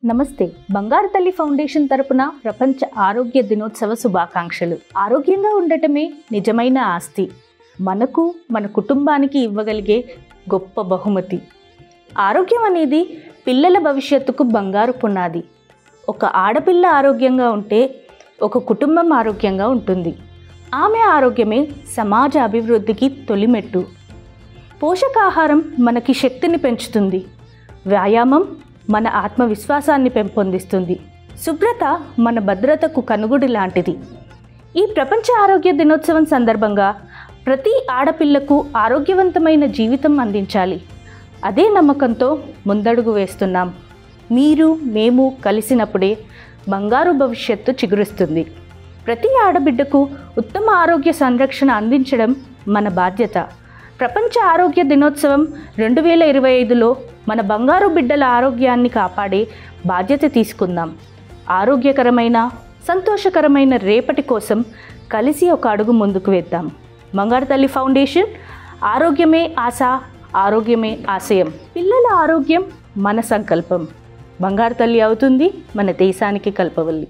నమస్తే. బంగారు తల్లి ఫౌండేషన్ తరపున ప్రపంచ ఆరోగ్య దినోత్సవ శుభాకాంక్షలు. ఆరోగ్యంగా ఉండటమే నిజమైన ఆస్తి. మనకు, మన కుటుంబానికి ఇవ్వగలిగే గొప్ప బహుమతి. ఆరోగ్యం అనేది పిల్లల భవిష్యత్తుకు బంగారు పునాది. ఒక ఆడపిల్ల ఆరోగ్యంగా ఉంటే ఒక కుటుంబం ఆరోగ్యంగా ఉంటుంది. ఆమె ఆరోగ్యమే సమాజ అభివృద్ధికి తొలిమెట్టు. పోషకాహారం మనకి శక్తిని పెంచుతుంది. వ్యాయామం మన ఆత్మవిశ్వాసాన్ని పెంపొందిస్తుంది. శుభ్రత మన భద్రతకు కనుగుడి లాంటిది. ఈ ప్రపంచ ఆరోగ్య దినోత్సవం సందర్భంగా ప్రతి ఆడపిల్లకు ఆరోగ్యవంతమైన జీవితం అందించాలి. అదే నమ్మకంతో ముందడుగు వేస్తున్నాం. మీరు, మేము కలిసినప్పుడే బంగారు భవిష్యత్తు చిగురిస్తుంది. ప్రతి ఆడబిడ్డకు ఉత్తమ ఆరోగ్య సంరక్షణ అందించడం మన బాధ్యత. ప్రపంచ ఆరోగ్య దినోత్సవం 2025లో మన బంగారు బిడ్డల ఆరోగ్యాన్ని కాపాడే బాధ్యత తీసుకుందాం. ఆరోగ్యకరమైన, సంతోషకరమైన రేపటి కోసం కలిసి ఒక అడుగు ముందుకు వేద్దాం. బంగారు తల్లి ఫౌండేషన్. ఆరోగ్యమే ఆశ, ఆరోగ్యమే ఆశయం. పిల్లల ఆరోగ్యం మన సంకల్పం. బంగారు తల్లి అవుతుంది మన దేశానికి కల్పవల్లి.